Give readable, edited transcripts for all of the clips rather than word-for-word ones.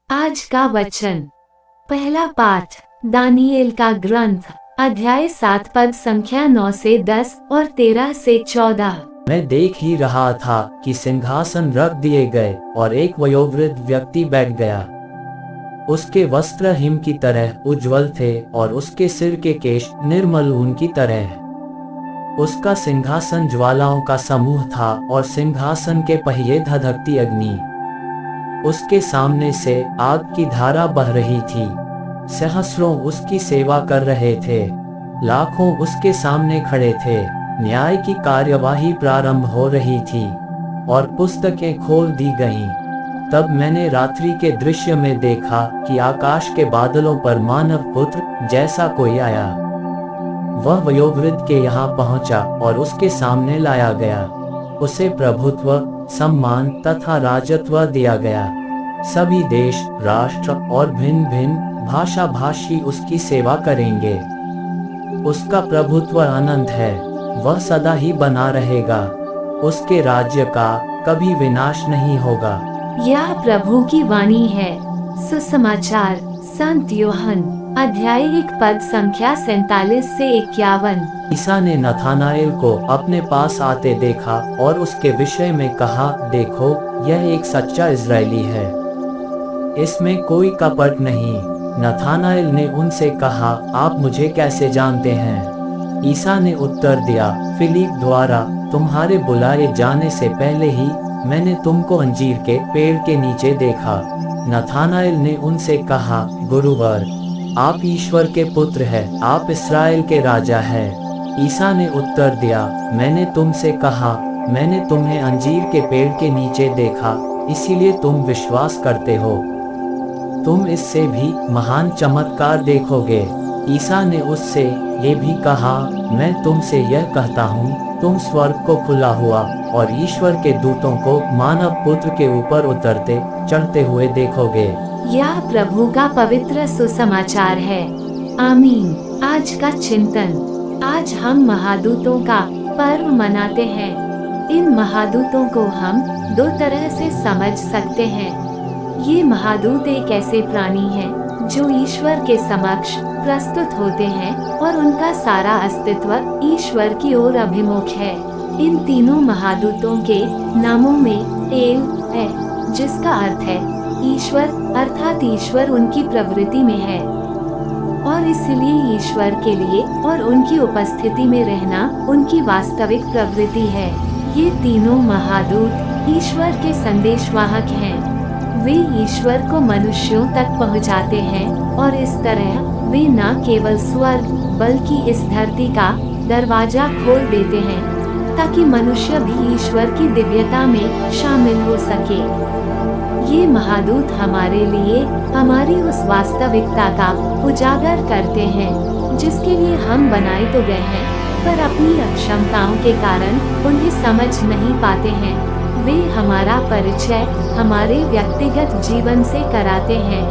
आज का वचन। पहला पाठ दानिएल का ग्रंथ, अध्याय 7 पद संख्या 9 से 10 और 13 से 14। मैं देख ही रहा था कि सिंहासन रख दिए गए और एक वयोवृद्ध व्यक्ति बैठ गया। उसके वस्त्र हिम की तरह उज्ज्वल थे और उसके सिर के केश निर्मल ऊन की तरह। उसका सिंहासन ज्वालाओं का समूह था और सिंहासन के पहिए धधकती अग्नि। उसके सामने से आग की धारा बह रही थी। सहस्रों उसकी सेवा कर रहे थे, लाखों उसके सामने खड़े थे। न्याय की कार्यवाही प्रारंभ हो रही थी और पुस्तकें खोल दी गईं। तब मैंने रात्रि के दृश्य में देखा कि आकाश के बादलों पर मानव पुत्र जैसा कोई आया। वह वयोवृद्ध के यहाँ पहुंचा और उसके सामने लाया गया। उसे प्रभुत्व, सम्मान तथा राजत्व दिया गया। सभी देश, राष्ट्र और भिन्न भिन्न भाषा भाषी उसकी सेवा करेंगे। उसका प्रभुत्व अनंत है, वह सदा ही बना रहेगा। उसके राज्य का कभी विनाश नहीं होगा। यह प्रभु की वाणी है। सुसमाचार संत यूहन्ना अध्याय 1 पद संख्या 47 से 51। ईसा ने नथानाएल को अपने पास आते देखा और उसके विषय में कहा, देखो, यह एक सच्चा इजरायली है, इसमें कोई कपट नहीं। नथानाएल ने उनसे कहा, आप मुझे कैसे जानते हैं? ईसा ने उत्तर दिया, फिलिप द्वारा तुम्हारे बुलाए जाने से पहले ही मैंने तुमको अंजीर के पेड़ के नीचे देखा। नथानाएल ने उनसे कहा, गुरुवर, आप ईश्वर के पुत्र हैं, आप इस्राएल के राजा हैं। ईसा ने उत्तर दिया, मैंने तुमसे कहा, मैंने तुम्हें अंजीर के पेड़ के नीचे देखा, इसीलिए तुम विश्वास करते हो। तुम इससे भी महान चमत्कार देखोगे। ईसा ने उससे ये भी कहा, मैं तुमसे यह कहता हूँ, तुम स्वर्ग को खुला हुआ और ईश्वर के दूतों को मानव पुत्र के ऊपर उतरते चढ़ते हुए देखोगे। यह प्रभु का पवित्र सुसमाचार है। आमीन। आज का चिंतन। आज हम महादूतों का पर्व मनाते हैं। इन महादूतों को हम दो तरह से समझ सकते हैं। ये महादूत एक ऐसे प्राणी हैं जो ईश्वर के समक्ष प्रस्तुत होते हैं और उनका सारा अस्तित्व ईश्वर की ओर अभिमुख है। इन तीनों महादूतों के नामों में एल है, जिसका अर्थ है ईश्वर, अर्थात ईश्वर उनकी प्रवृत्ति में है और इसलिए ईश्वर के लिए और उनकी उपस्थिति में रहना उनकी वास्तविक प्रवृत्ति है। ये तीनों महादूत ईश्वर के संदेशवाहक हैं। वे ईश्वर को मनुष्यों तक पहुंचाते हैं और इस तरह वे न केवल स्वर्ग बल्कि इस धरती का दरवाजा खोल देते हैं ताकि मनुष्य भी ईश्वर की दिव्यता में शामिल हो सके। ये महादूत हमारे लिए हमारी उस वास्तविकता का उजागर करते हैं जिसके लिए हम बनाए तो गए हैं, पर अपनी अक्षमताओं के कारण उन्हें समझ नहीं पाते हैं। वे हमारा परिचय हमारे व्यक्तिगत जीवन से कराते हैं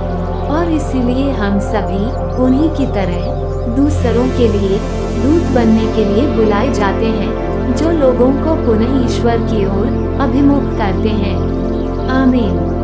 और इसीलिए हम सभी उन्हीं की तरह दूसरों के लिए दूत बनने के लिए बुलाए जाते हैं, जो लोगों को पुनः ईश्वर की ओर अभिमुख करते हैं। आमीन।